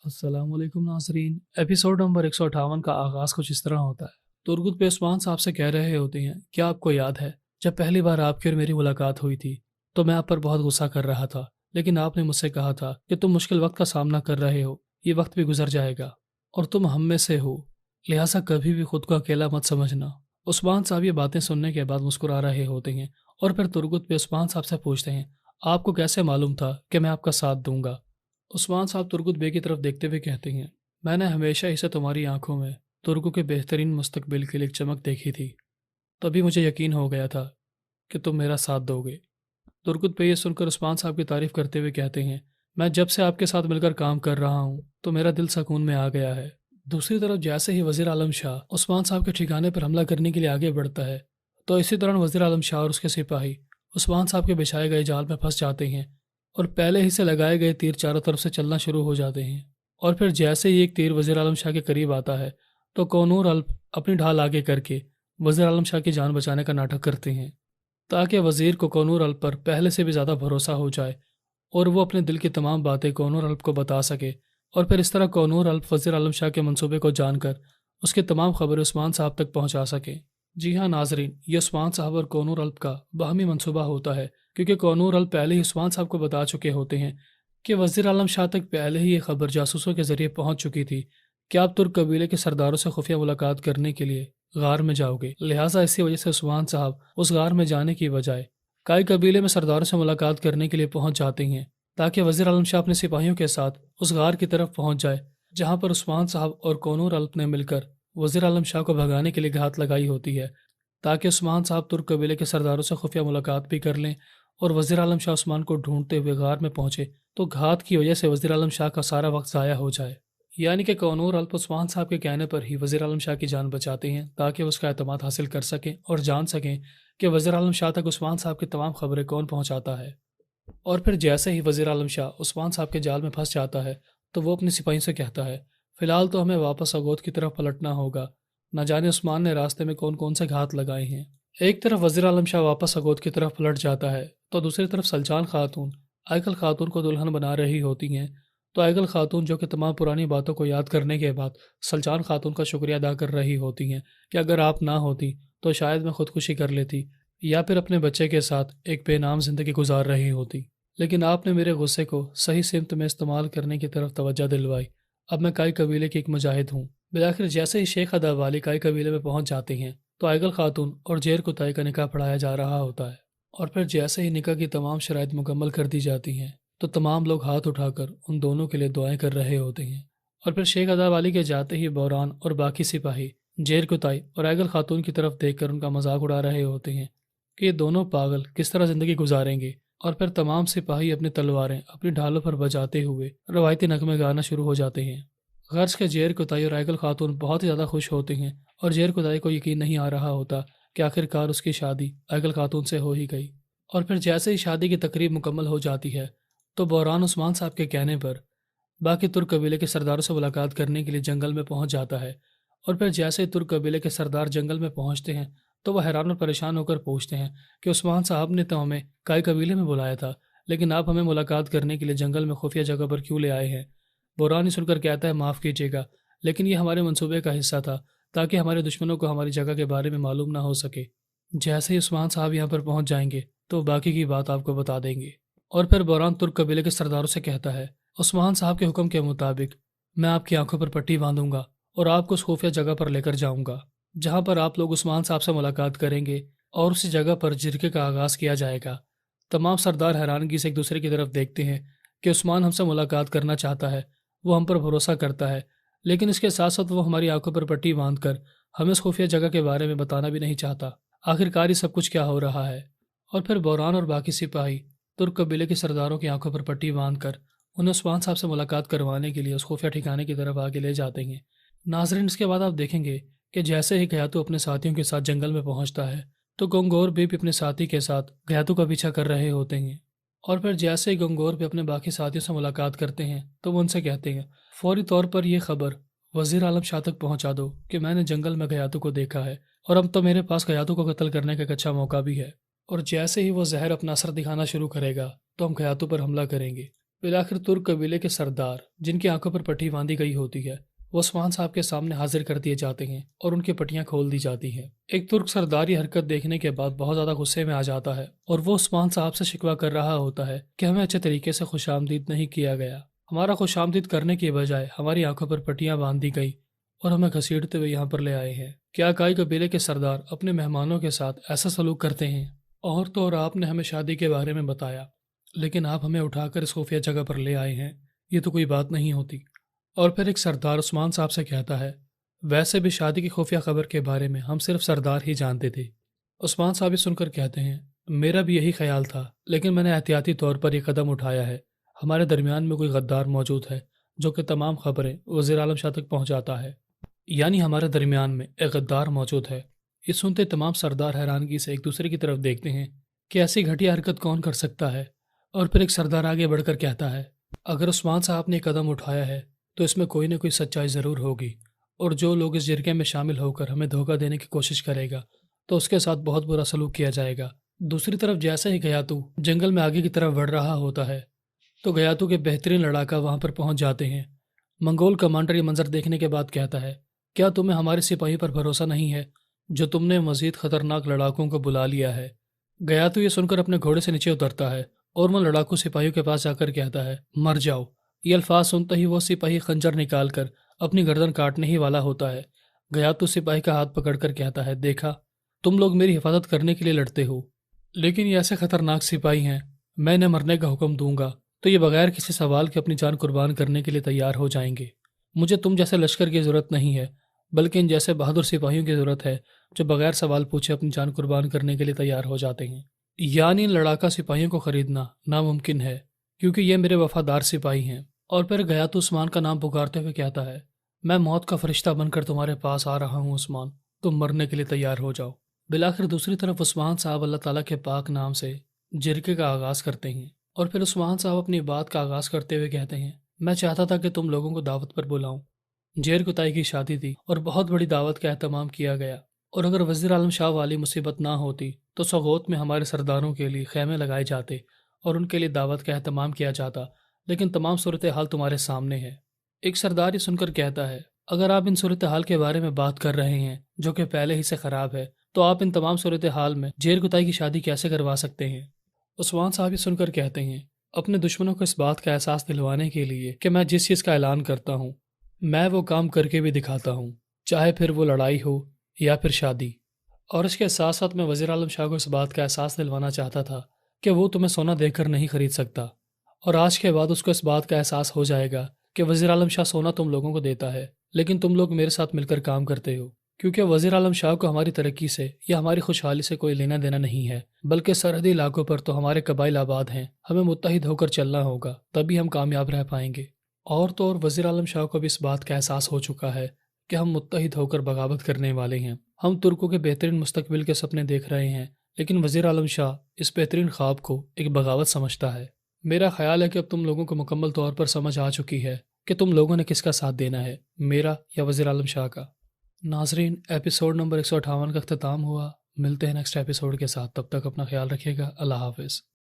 अस्सलाम वालेकुम नाजरीन। एपिसोड नंबर 158 का आगाज़ कुछ इस तरह होता है। तुर्गुत बेस्मान साहब से कह रहे होते हैं, क्या आपको याद है जब पहली बार आपकी और मेरी मुलाकात हुई थी तो मैं आप पर बहुत गुस्सा कर रहा था, लेकिन आपने मुझसे कहा था कि तुम मुश्किल वक्त का सामना कर रहे हो, ये वक्त भी गुजर जाएगा और तुम हम में से हो, लिहाजा कभी भी खुद को अकेला मत समझना। उस्मान साहब ये बातें सुनने के बाद मुस्कुरा रहे होते हैं और फिर तुर्गुत बेस्मान साहब से पूछते हैं, आपको कैसे मालूम था कि मैं आपका साथ दूंगा? उस्मान साहब तुर्गुत बे की तरफ देखते हुए कहते हैं, मैंने हमेशा इसे तुम्हारी आंखों में तुर्गु के बेहतरीन मुस्तकबिल के लिए एक चमक देखी थी। तभी मुझे यकीन हो गया था कि तुम मेरा साथ दोगे। तुर्गुत बे ये सुनकर उस्मान साहब की तारीफ करते हुए कहते हैं, मैं जब से आपके साथ मिलकर काम कर रहा हूँ तो मेरा दिल सुकून में आ गया है। दूसरी तरफ जैसे ही वजीर आलम शाह उस्मान साहब के ठिकाने पर हमला करने के लिए आगे बढ़ता है तो इसी दौरान वजीर आलम शाह और उसके सिपाही उस्मान साहब के बिछाए गए जाल में फंस जाते हैं और पहले ही से लगाए गए तीर चारों तरफ से चलना शुरू हो जाते हैं। और फिर जैसे ही एक तीर वजीर आलम शाह के करीब आता है तो कौनूर अल्प अपनी ढाल आगे करके वजीर आलम शाह की जान बचाने का नाटक करते हैं ताकि वजीर को कौनूर अल्प पर पहले से भी ज़्यादा भरोसा हो जाए और वो अपने दिल की तमाम बातें कौनूर अल्प को बता सके। और फिर इस तरह कौनूर अल्प वजीर आलम शाह के मंसूबे को जानकर उसकी तमाम खबरें उस्मान साहब तक पहुंचा सके। जी हाँ नाजरीन, ये उस्मान साहब और कौनूर अल्प का बाहमी मंसूबा होता है, क्योंकि कौनूर अल्प पहले ही उस्मान साहब को बता चुके होते हैं कि वजीर आलम शाह तक पहले ही ये खबर जासूसों के जरिए पहुंच चुकी थी कि आप तुर्क कबीले के सरदारों से खुफिया मुलाकात करने के लिए गार में जाओगे। लिहाजा इसी वजह से उस्मान साहब उस गार में जाने की बजाय काई कबीले में सरदारों से मुलाकात करने के लिए पहुंच जाते हैं ताकि वजीर आलम शाह अपने सिपाहियों के साथ उस गार की तरफ पहुंच जाए जहां पर उस्मान साहब और कौनूर अल्प ने मिलकर वजीर आलम शाह को भगाने के लिए घात लगाई होती है, ताकि उस्मान साहब तुर्क कबीले के सरदारों से खुफिया मुलाकात भी कर लें और वजीर आलम शाह उस्मान को ढूंढते हुए गार में पहुंचे तो घात की वजह से वजीर आलम शाह का सारा वक्त ज़ाया हो जाए। यानी कि कौनूर अल्प उस्मान साहब के कहने पर ही वजीर आलम शाह की जान बचाते हैं ताकि उसका एतमाद हासिल कर सकें और जान सकें कि वजीर आलम शाह तक उस्मान साहब की तमाम खबरें कौन पहुंचाता है। और फिर जैसे ही वजीर आलम शाह उस्मान साहब के जाल में फंस जाता है तो वो अपने सिपाहियों से कहता है, फिलहाल तो हमें वापस अगोद की तरफ पलटना होगा, न जाने उस्मान ने रास्ते में कौन कौन से घात लगाए हैं। एक तरफ वजीर आलम शाह वापस अगोद की तरफ पलट जाता है तो दूसरी तरफ सलजान खातून आयकल खातून को दुल्हन बना रही होती हैं। तो आयकल खातून जो कि तमाम पुरानी बातों को याद करने के बाद सलजान खातून का शुक्रिया अदा कर रही होती हैं कि अगर आप ना होती तो शायद मैं खुदकुशी कर लेती या फिर अपने बच्चे के साथ एक बेनाम जिंदगी गुजार रही होती, लेकिन आपने मेरे गुस्से को सही सिमत में इस्तेमाल करने की तरफ तवज्जो दिलवाई। अब मैं काई कबीले की एक मुजाहिद हूँ। बिलाखिर जैसे ही शेख अदा वाली काई कबीले में पहुंच जाते हैं तो आयगल खातून और जेर कुताई का निकाह पढ़ाया जा रहा होता है। और फिर जैसे ही निकाह की तमाम शराइत मुकम्मल कर दी जाती हैं तो तमाम लोग हाथ उठाकर उन दोनों के लिए दुआएं कर रहे होते हैं। और फिर शेख अदा वाली के जाते ही बौरान और बाकी सिपाही जेर कुताई और आयगल खातून की तरफ देखकर उनका मजाक उड़ा रहे होते हैं कि ये दोनों पागल किस तरह ज़िंदगी गुजारेंगे। और फिर तमाम सिपाही अपनी तलवारें अपनी ढालों पर बजाते हुए रवायती नगमे गाना शुरू हो जाते हैं। गर्ज के जेर कुताई और आयगल खातून बहुत ही ज़्यादा खुश होते हैं और जेर कुताई को यकीन नहीं आ रहा होता कि आखिरकार उसकी शादी आयगल खातून से हो ही गई। और फिर जैसे ही शादी की तकरीब मुकम्मल हो जाती है तो बौरान उस्मान साहब के कहने पर बाकी तुर्क कबीले के सरदारों से मुलाकात करने के लिए जंगल में पहुंच जाता है। और फिर जैसे ही तुर्क कबीले के सरदार जंगल में पहुंचते हैं तो वह हैरान और परेशान होकर पूछते हैं कि उस्मान साहब ने तो हमें काई कबीले में बुलाया था, लेकिन आप हमें मुलाकात करने के लिए जंगल में खुफिया जगह पर क्यों ले आए हैं? बुरानी सुनकर कहता है, माफ़ कीजिएगा, लेकिन ये हमारे मंसूबे का हिस्सा था ताकि हमारे दुश्मनों को हमारी जगह के बारे में मालूम ना हो सके। जैसे ही उस्मान साहब यहाँ पर पहुँच जाएंगे तो बाकी की बात आपको बता देंगे। और फिर बुरान तुर्क कबीले के सरदारों से कहता है, उस्मान साहब के हुक्म के मुताबिक मैं आपकी आंखों पर पट्टी बांधूंगा और आपको उस खुफिया जगह पर लेकर जाऊंगा जहां पर आप लोग उस्मान साहब से मुलाकात करेंगे और उसी जगह पर जिरके का आगाज़ किया जाएगा। तमाम सरदार हैरानगी से एक दूसरे की तरफ देखते हैं कि उस्मान हमसे मुलाकात करना चाहता है, वो हम पर भरोसा करता है, लेकिन इसके साथ साथ वो हमारी आंखों पर पट्टी बांध कर हमें उस खुफिया जगह के बारे में बताना भी नहीं चाहता। आखिरकार ये सब कुछ क्या हो रहा है? और फिर बौरान और बाकी सिपाही तुर्क कबीले के सरदारों की आंखों पर पट्टी बांध कर उन्हें उस्मान साहब से मुलाकात करवाने के लिए उस खुफिया ठिकाने की तरफ आगे ले जाते हैं। नाजरीन, इसके बाद आप देखेंगे कि जैसे ही गयातू अपने साथियों के साथ जंगल में पहुंचता है तो गंगोर भी अपने साथी के साथ गयातू का पीछा कर रहे होते हैं। और फिर जैसे ही गंगोर भी अपने बाकी साथियों से मुलाकात करते हैं तो वो उनसे कहते हैं, फौरी तौर पर यह खबर वजीर आलम शाह तक पहुंचा दो कि मैंने जंगल में गयातू को देखा है और अब तो मेरे पास गयातू को कत्ल करने का एक अच्छा मौका भी है। और जैसे ही वो जहर अपना असर दिखाना शुरू करेगा तो हम गयातू पर हमला करेंगे। بالآخر ترک قبیلے کے سردار جن کی آنکھوں پر پٹی باندھی گئی ہوتی ہے وہ عثمان صاحب کے سامنے حاضر کر دیے جاتے ہیں اور ان کی پٹیاں کھول دی جاتی ہیں۔ ایک ترک سردار یہ حرکت دیکھنے کے بعد بہت زیادہ غصے میں آ جاتا ہے اور وہ عثمان صاحب سے شکوہ کر رہا ہوتا ہے کہ ہمیں اچھے طریقے سے خوش آمدید نہیں کیا گیا، ہمارا خوش آمدید کرنے کی بجائے ہماری آنکھوں پر پٹیاں باندھ دی گئی اور ہمیں گھسیٹتے ہوئے یہاں پر لے آئے ہیں۔ کیا کائی قبیلے کے سردار اپنے مہمانوں کے ساتھ ایسا سلوک کرتے ہیں؟ اور تو اور آپ نے ہمیں شادی کے بارے میں بتایا، لیکن آپ ہمیں اٹھا کر اس خفیہ جگہ پر لے آئے ہیں، یہ تو کوئی بات نہیں ہوتی۔ اور پھر ایک سردار عثمان صاحب سے کہتا ہے، ویسے بھی شادی کی خفیہ خبر کے بارے میں ہم صرف سردار ہی جانتے تھے۔ عثمان صاحب یہ سن کر کہتے ہیں، میرا بھی یہی خیال تھا، لیکن میں نے احتیاطی طور پر یہ قدم اٹھایا ہے۔ ہمارے درمیان میں کوئی غدار موجود ہے جو کہ تمام خبریں وزیر اعظم شاہ تک پہنچاتا ہے، یعنی ہمارے درمیان میں ایک غدار موجود ہے۔ یہ سنتے تمام سردار حیرانگی سے ایک دوسرے کی طرف دیکھتے ہیں کہ ایسی گھٹیا حرکت کون کر سکتا ہے۔ اور پھر ایک سردار آگے بڑھ کر کہتا ہے، اگر عثمان صاحب نے قدم اٹھایا ہے تو اس میں کوئی نہ کوئی سچائی ضرور ہوگی، اور جو لوگ اس جرگے میں شامل ہو کر ہمیں دھوکہ دینے کی کوشش کرے گا تو اس کے ساتھ بہت برا سلوک کیا جائے گا۔ دوسری طرف جیسے ہی گیاتو جنگل میں آگے کی طرف بڑھ رہا ہوتا ہے تو گیاتو کے بہترین لڑاکا وہاں پر پہنچ جاتے ہیں۔ منگول کمانڈر یہ منظر دیکھنے کے بعد کہتا ہے، کیا تمہیں ہمارے سپاہی پر بھروسہ نہیں ہے جو تم نے مزید خطرناک لڑاکوں کو بلا لیا ہے؟ گیاتو یہ سن کر اپنے گھوڑے سے نیچے اترتا ہے اور وہ لڑاکو سپاہیوں کے پاس جا کر کہتا ہے، مر جاؤ۔ یہ الفاظ سنتے ہی وہ سپاہی خنجر نکال کر اپنی گردن کاٹنے ہی والا ہوتا ہے۔ گیاتو سپاہی کا ہاتھ پکڑ کر کہتا ہے، دیکھا، تم لوگ میری حفاظت کرنے کے لیے لڑتے ہو، لیکن یہ ایسے خطرناک سپاہی ہیں، میں انہیں مرنے کا حکم دوں گا تو یہ بغیر کسی سوال کے اپنی جان قربان کرنے کے لیے تیار ہو جائیں گے۔ مجھے تم جیسے لشکر کی ضرورت نہیں ہے، بلکہ ان جیسے بہادر سپاہیوں کی ضرورت ہے جو بغیر سوال پوچھے اپنی جان قربان کرنے کے لیے تیار ہو جاتے ہیں۔ یعنی ان لڑاکا سپاہیوں کو خریدنا ناممکن ہے کیونکہ یہ میرے وفادار سپاہی ہیں۔ اور پھر گیاتو عثمان کا نام پکارتے ہوئے کہتا ہے، میں موت کا فرشتہ بن کر تمہارے پاس آ رہا ہوں عثمان، تم مرنے کے لیے تیار ہو جاؤ۔ بالآخر دوسری طرف عثمان صاحب اللہ تعالیٰ کے پاک نام سے جرگے کا آغاز کرتے ہیں، اور پھر عثمان صاحب اپنی بات کا آغاز کرتے ہوئے کہتے ہیں، میں چاہتا تھا کہ تم لوگوں کو دعوت پر بلاؤں۔ جیر کتائی کی شادی تھی اور بہت بڑی دعوت کا اہتمام کیا گیا، اور اگر وزیر اعظم شاہ والی مصیبت نہ ہوتی تو سوغوت میں ہمارے سرداروں کے لیے خیمے لگائے جاتے اور ان کے لیے دعوت کا اہتمام کیا جاتا، لیکن تمام صورتحال تمہارے سامنے ہے۔ ایک سردار یہ سن کر کہتا ہے، اگر آپ ان صورتحال کے بارے میں بات کر رہے ہیں جو کہ پہلے ہی سے خراب ہے تو آپ ان تمام صورتحال میں جیر کتائی کی شادی کیسے کروا سکتے ہیں؟ عثمان صاحب یہ سن کر کہتے ہیں، اپنے دشمنوں کو اس بات کا احساس دلوانے کے لیے کہ میں جس چیز کا اعلان کرتا ہوں میں وہ کام کر کے بھی دکھاتا ہوں، چاہے پھر وہ لڑائی ہو یا پھر شادی۔ اور اس کے ساتھ ساتھ میں وزیر اعظم شاہ کو اس بات کا احساس دلوانا چاہتا تھا کہ وہ تمہیں سونا دے کر نہیں خرید سکتا، اور آج کے بعد اس کو اس بات کا احساس ہو جائے گا کہ وزیر اعظم شاہ سونا تم لوگوں کو دیتا ہے، لیکن تم لوگ میرے ساتھ مل کر کام کرتے ہو، کیونکہ وزیر اعظم شاہ کو ہماری ترقی سے یا ہماری خوشحالی سے کوئی لینا دینا نہیں ہے، بلکہ سرحدی علاقوں پر تو ہمارے قبائل آباد ہیں، ہمیں متحد ہو کر چلنا ہوگا، تبھی ہم کامیاب رہ پائیں گے۔ اور تو اور وزیر اعظم شاہ کو بھی اس بات کا احساس ہو چکا ہے کہ ہم متحد ہو کر بغاوت کرنے والے ہیں، ہم ترکوں کے بہترین مستقبل کے سپنے دیکھ رہے ہیں، لیکن وزیر اعظم شاہ اس بہترین خواب کو ایک بغاوت سمجھتا ہے۔ میرا خیال ہے کہ اب تم لوگوں کو مکمل طور پر سمجھ آ چکی ہے کہ تم لوگوں نے کس کا ساتھ دینا ہے، میرا یا وزیر اعظم شاہ کا۔ ناظرین، ایپیسوڈ نمبر 158 کا اختتام ہوا، ملتے ہیں نیکسٹ ایپیسوڈ کے ساتھ، تب تک اپنا خیال رکھیے گا، اللہ حافظ۔